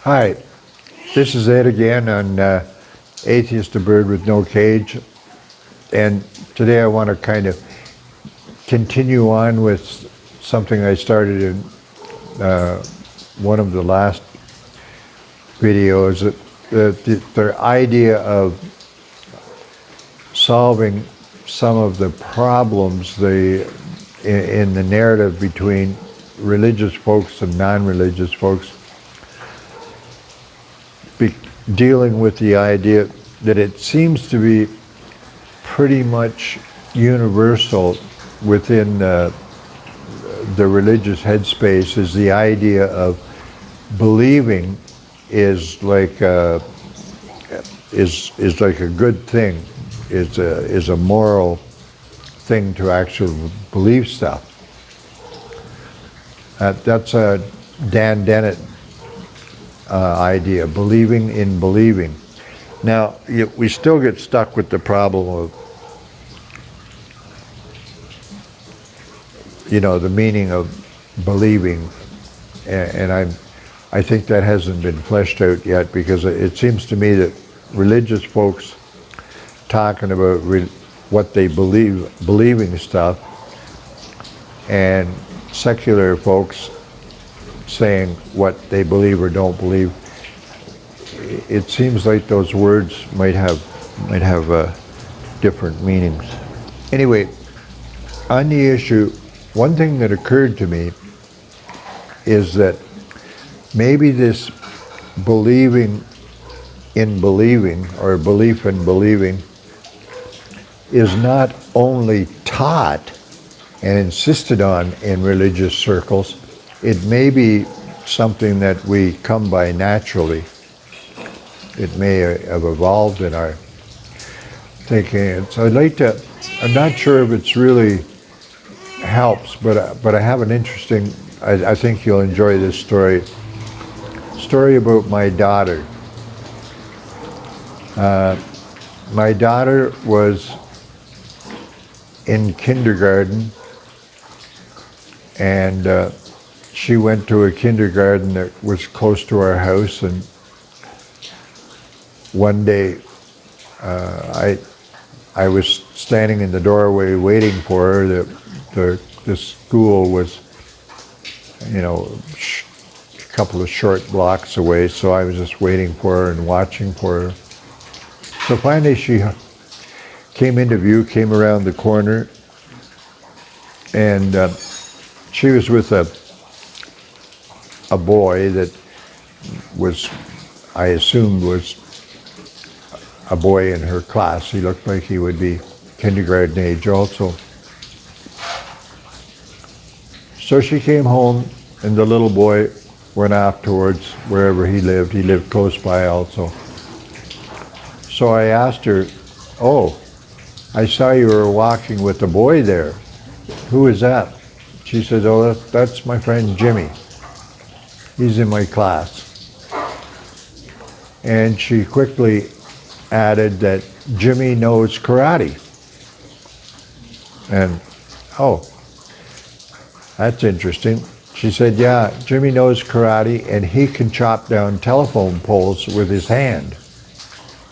Hi, this is Ed again on Atheist, the Bird with No Cage. And today I want to kind of continue on with something I started in one of the last videos. The idea of solving some of the problems in the narrative between religious folks and non-religious folks, dealing with the idea that it seems to be pretty much universal within the religious headspace is the idea of believing is like a good thing, is a moral thing to actually believe stuff. That's a Dan Dennett idea, believing in believing. Now, we still get stuck with the problem of, the meaning of believing, and I think that hasn't been fleshed out yet, because it seems to me that religious folks talking about what they believing stuff, and secular folks saying what they believe or don't believe, it seems like those words might have different meanings. Anyway, on the issue, one thing that occurred to me is that maybe this believing in believing, or belief in believing, is not only taught and insisted on in religious circles, it may be something that we come by naturally. It may have evolved in our thinking. So I'm not sure if it's really helps, but I have an interesting, I think you'll enjoy this story about my daughter. My daughter was in kindergarten, and she went to a kindergarten that was close to our house, and one day I was standing in the doorway waiting for her. The school was, a couple of short blocks away, so I was just waiting for her and watching for her. So finally she came into view, came around the corner, and she was with a boy that was, I assumed, was a boy in her class. He looked like he would be kindergarten age also. So she came home, and the little boy went off towards wherever he lived. He lived close by also. So I asked her, "Oh, I saw you were walking with a boy there. Who is that?" She said, "Oh, that's my friend Jimmy. He's in my class." And she quickly added that Jimmy knows karate. And, oh, that's interesting. She said, "Yeah, Jimmy knows karate, and he can chop down telephone poles with his hand,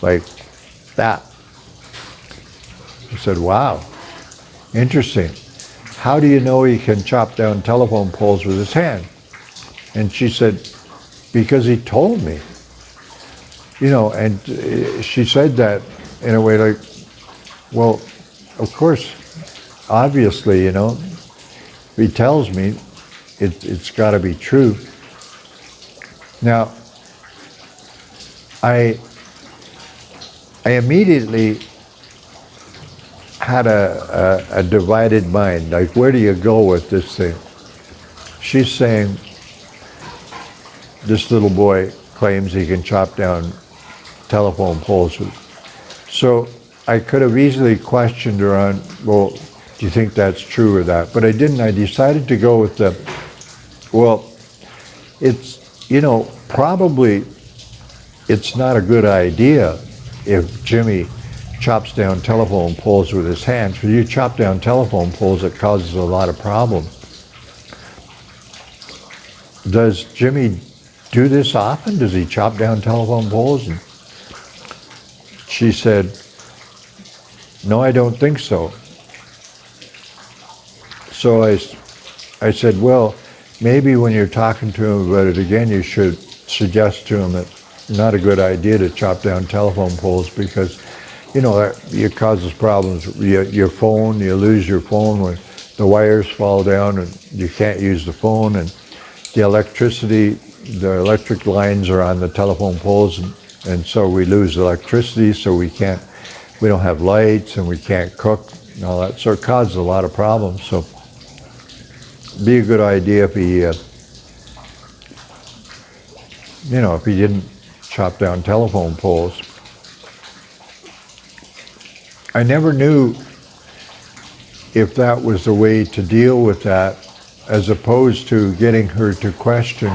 like that." I said, "Wow, interesting. How do you know he can chop down telephone poles with his hand?" And she said, "Because he told me." And she said that in a way like, well, of course, obviously, if he tells me, it's got to be true. Now, I immediately had a divided mind. Like, where do you go with this thing? She's saying this little boy claims he can chop down telephone poles. So I could have easily questioned her on, well, do you think that's true or that? But I didn't. I decided to go with well, it's, probably it's not a good idea if Jimmy chops down telephone poles with his hands. When you chop down telephone poles, it causes a lot of problems. Does Jimmy do this often? Does he chop down telephone poles? And she said, no, I don't think so. So I said, well, maybe when you're talking to him about it again, you should suggest to him that it's not a good idea to chop down telephone poles because, you know, it causes problems. Your phone, you lose your phone when the wires fall down and you can't use the phone, and the electric lines are on the telephone poles, and so we lose electricity, so we don't have lights and we can't cook and all that. So it causes a lot of problems. So it'd be a good idea if he, if he didn't chop down telephone poles. I never knew if that was the way to deal with that, as opposed to getting her to question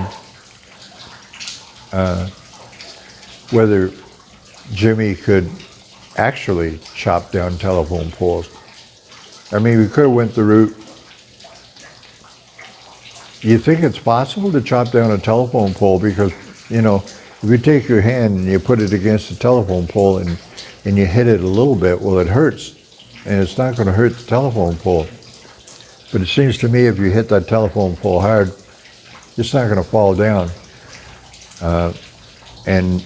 whether Jimmy could actually chop down telephone poles. I mean, we could have went the route. You think it's possible to chop down a telephone pole? Because, if you take your hand and you put it against the telephone pole and you hit it a little bit, well, it hurts. And it's not going to hurt the telephone pole. But it seems to me if you hit that telephone pole hard, it's not going to fall down. And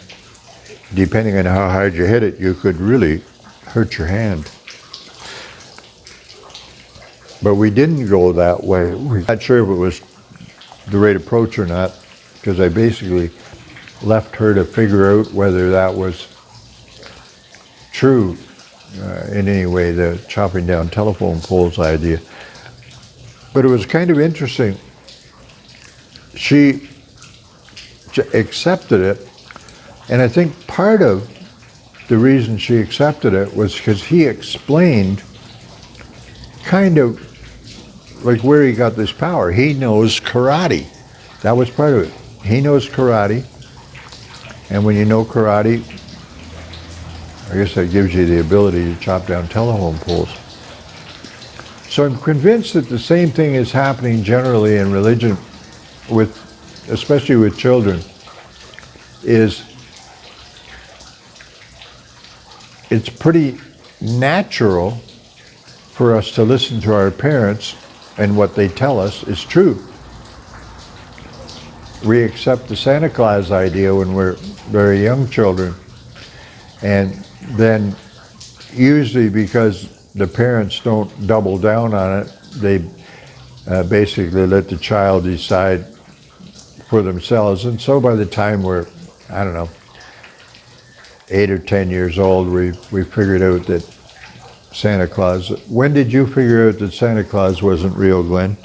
depending on how hard you hit it, you could really hurt your hand. But we didn't go that way. We're not sure if it was the right approach or not, because I basically left her to figure out whether that was true in any way, the chopping down telephone poles idea. But it was kind of interesting. She accepted it, and I think part of the reason she accepted it was because he explained kind of like where he got this power. He knows karate. That was part of it. He knows karate, and when you know karate, I guess that gives you the ability to chop down telephone poles. So I'm convinced that the same thing is happening generally in religion, especially with children, is it's pretty natural for us to listen to our parents, and what they tell us is true. We accept the Santa Claus idea when we're very young children, and then usually because the parents don't double down on it, they basically let the child decide for themselves. And so by the time we're, 8 or 10 years old, we figured out that Santa Claus. When did you figure out that Santa Claus wasn't real, Glenn?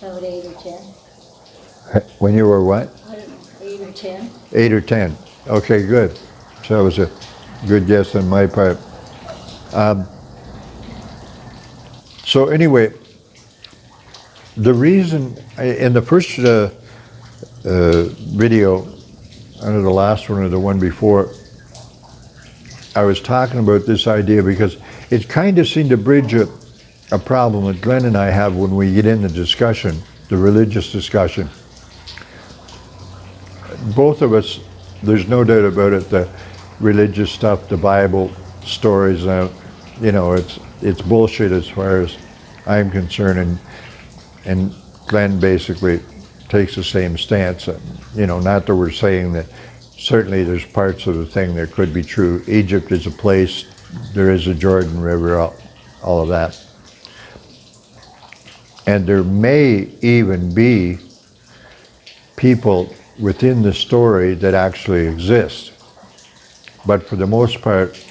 About 8 or 10. When you were what? I don't know, 8 or 10. 8 or 10. Okay, good. So that was a good guess on my part. So anyway, the reason, in the first video, under the last one or the one before, I was talking about this idea because it kind of seemed to bridge a problem that Glenn and I have when we get in the discussion, the religious discussion. Both of us, there's no doubt about it, the religious stuff, the Bible stories, it's bullshit as far as I'm concerned, and Glenn basically takes the same stance. Not that we're saying that certainly there's parts of the thing that could be true. Egypt is a place, there is a Jordan River, all of that. And there may even be people within the story that actually exist. But for the most part,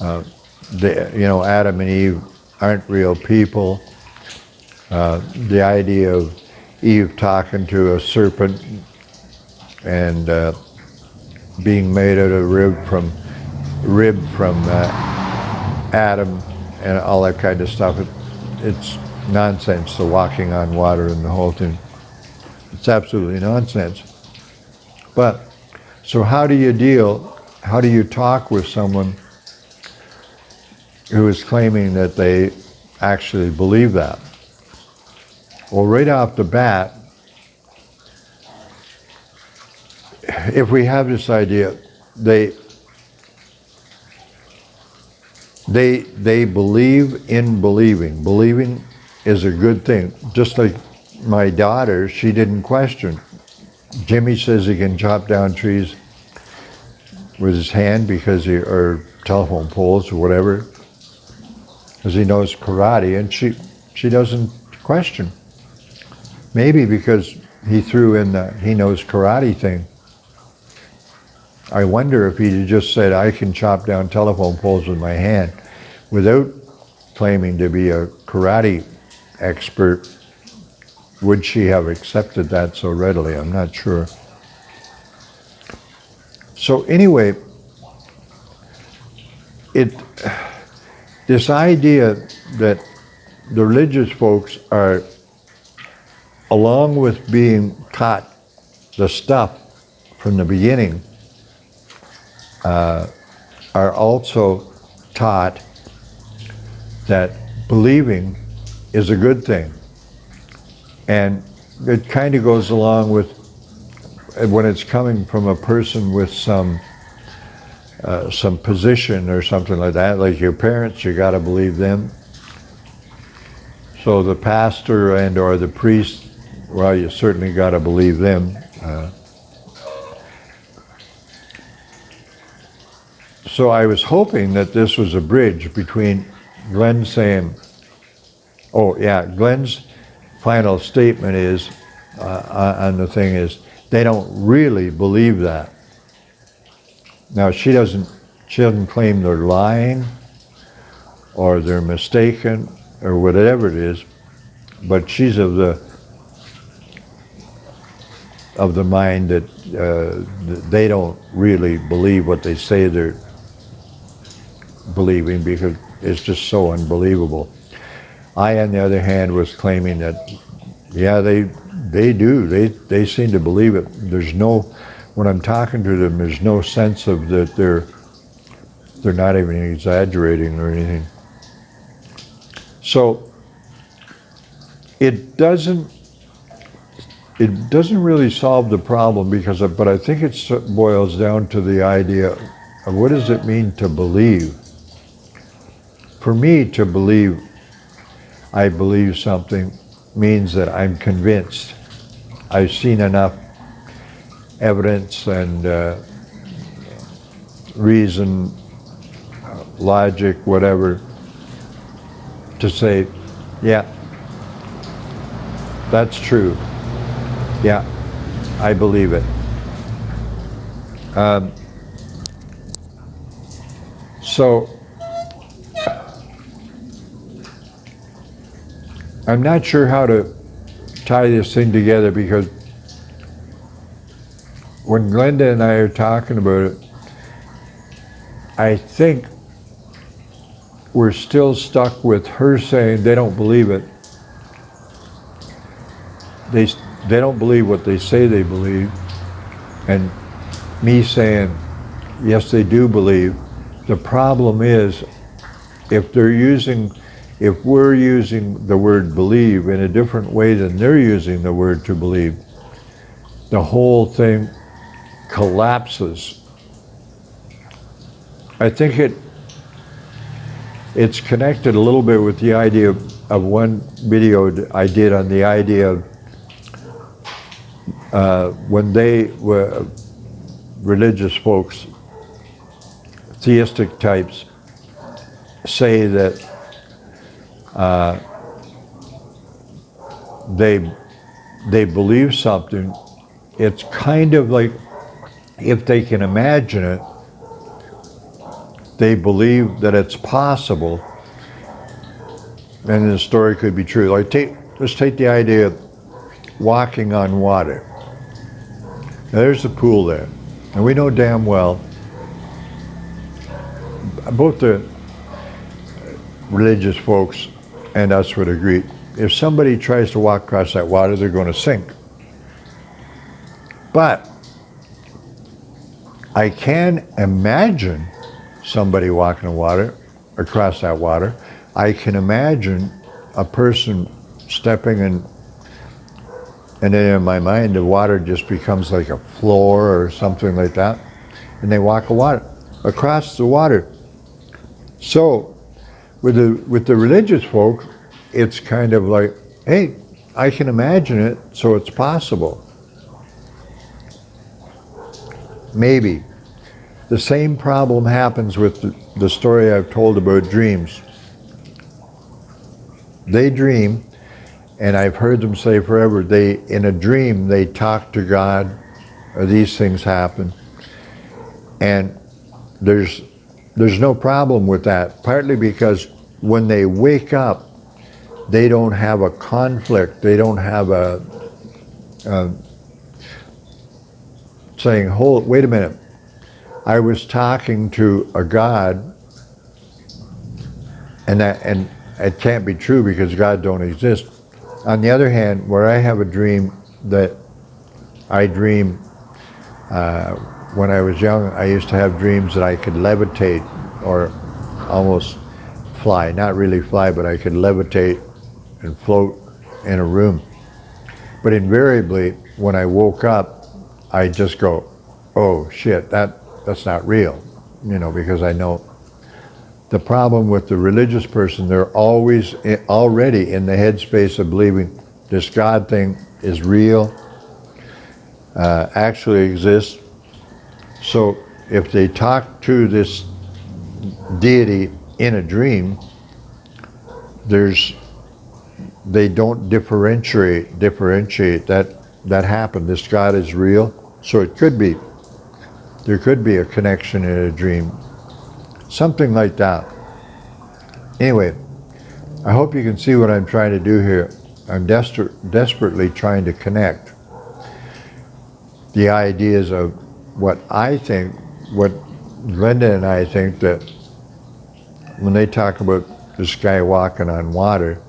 Adam and Eve aren't real people. The idea of Eve talking to a serpent and being made out of rib from Adam and all that kind of stuff, it's nonsense, the walking on water and the whole thing. It's absolutely nonsense. But, so how do you talk with someone who is claiming that they actually believe that? Well, right off the bat, if we have this idea, they believe in believing. Believing is a good thing. Just like my daughter, she didn't question. Jimmy says he can chop down trees with his hand or telephone poles or whatever, because he knows karate, and she doesn't question. Maybe because he threw in the he knows karate thing. I wonder if he'd just said, I can chop down telephone poles with my hand, without claiming to be a karate expert, would she have accepted that so readily? I'm not sure. So anyway, this idea that the religious folks are, along with being taught the stuff from the beginning, are also taught that believing is a good thing. And it kind of goes along with when it's coming from a person with some position or something like that, like your parents, you got to believe them. So the pastor and or the priest, well, you certainly got to believe them. So I was hoping that this was a bridge between Glenn saying, oh yeah, Glenn's final statement is, on the thing is, they don't really believe that. Now she doesn't claim they're lying or they're mistaken or whatever it is, but she's of the mind that they don't really believe what they say they're believing, because it's just so unbelievable. I, on the other hand, was claiming that, yeah, they do. They seem to believe it. There's no, when I'm talking to them, there's no sense of that they're not even exaggerating or anything. So it doesn't really solve the problem, but I think it boils down to the idea of what does it mean to believe. For me, to believe I believe something means that I'm convinced. I've seen enough evidence and reason, logic, whatever, to say, yeah, that's true. Yeah, I believe it. So I'm not sure how to tie this thing together, because when Glenda and I are talking about it, I think we're still stuck with her saying they don't believe it. They don't believe what they say they believe, and me saying, yes, they do believe. The problem is, if we're using the word believe in a different way than they're using the word to believe, the whole thing collapses. I think it's connected a little bit with the idea of one video I did on the idea of when they were religious folks, theistic types, say that they believe something. It's kind of like, if they can imagine it, they believe that it's possible, and the story could be true. Like let's take the idea of walking on water. Now there's a pool there, and we know damn well, both the religious folks and us would agree, if somebody tries to walk across that water, they're going to sink. But I can imagine somebody walking across that water. I can imagine a person stepping And then in my mind, the water just becomes like a floor or something like that. And they walk across the water. So with the religious folk, it's kind of like, hey, I can imagine it, so it's possible. Maybe. The same problem happens with the story I've told about dreams. They dream, and I've heard them say forever, in a dream they talk to God, or these things happen. And there's no problem with that, partly because when they wake up, they don't have a conflict. They don't have a saying, wait a minute, I was talking to a God, and it can't be true because God don't exist. On the other hand, where I have a dream that I dream, when I was young, I used to have dreams that I could levitate or almost fly, not really fly, but I could levitate and float in a room. But invariably, when I woke up, I just go, oh shit, that's not real, because I know. The problem with the religious person, they're always already in the headspace of believing this God thing is real, actually exists. So if they talk to this deity in a dream, they don't differentiate that happened. This God is real. So there could be a connection in a dream. Something like that. Anyway, I hope you can see what I'm trying to do here. I'm desperately trying to connect the ideas of what I think, what Glenda and I think, that when they talk about this guy walking on water,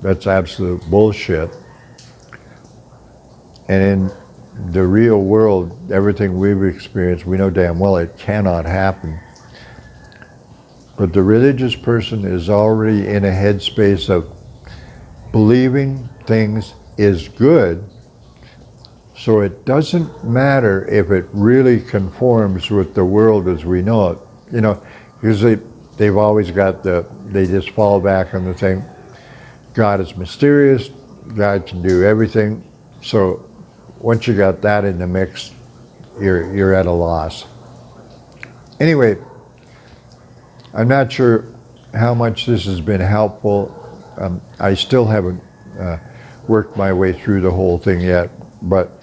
that's absolute bullshit. And in the real world, everything we've experienced, we know damn well it cannot happen. But the religious person is already in a headspace of believing things is good, so it doesn't matter if it really conforms with the world as we know it. Because they've always got they just fall back on the thing, God is mysterious, God can do everything. So once you got that in the mix, you're at a loss. Anyway, I'm not sure how much this has been helpful. I still haven't worked my way through the whole thing yet, but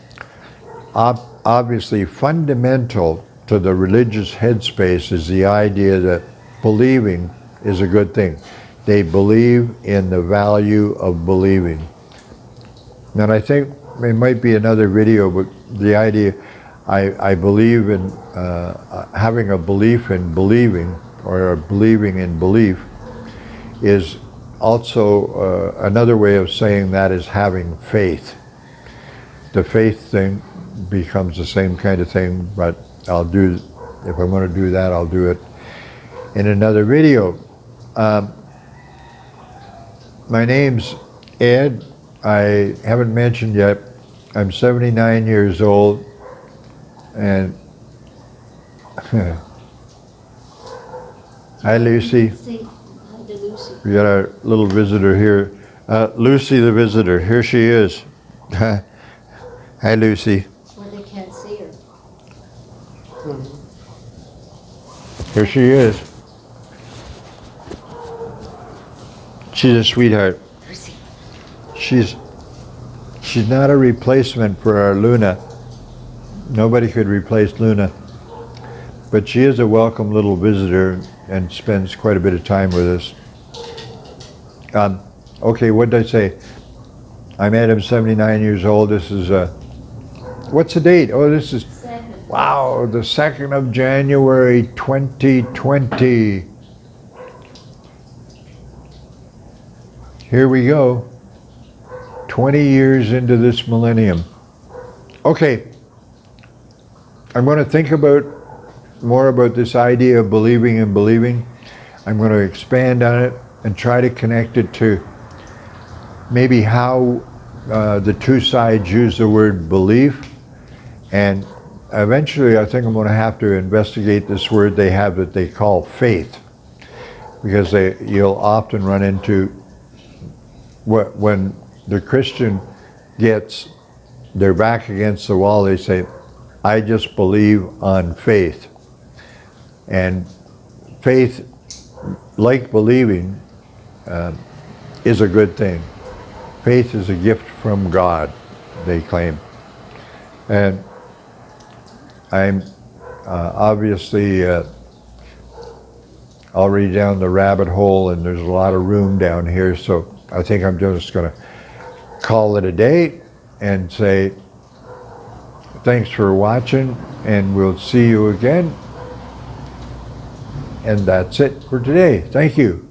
obviously fundamental to the religious headspace is the idea that believing is a good thing. They believe in the value of believing. And I think it might be another video, but the idea, I believe in having a belief in believing, or believing in belief, is also another way of saying that is having faith. The faith thing becomes the same kind of thing, but if I'm going to do that, I'll do it in another video. My name's Ed. I haven't mentioned yet, I'm 79 years old, and hi, Lucy. Hi to Lucy. We got our little visitor here. Lucy the visitor, here she is. Hi, Lucy. Well, they can't see her. Here she is. She's a sweetheart. Lucy. She's not a replacement for our Luna. Nobody could replace Luna. But she is a welcome little visitor and spends quite a bit of time with us. Okay, what did I say? I'm Adam, 79 years old. This is, what's the date? Oh, this is, 2nd. wow, the 2nd of January, 2020. Here we go. 20 years into this millennium. Okay, I'm going to think more about this idea of believing and believing. I'm going to expand on it and try to connect it to maybe how the two sides use the word belief, and eventually I think I'm going to have to investigate this word they have that they call faith, because you'll often run into when the Christian gets their back against the wall, they say, I just believe on faith. And faith, like believing, is a good thing. Faith is a gift from God, they claim. And I'm obviously already down the rabbit hole, and there's a lot of room down here, so I think I'm just going to call it a day and say thanks for watching, and we'll see you again. And that's it for today. Thank you.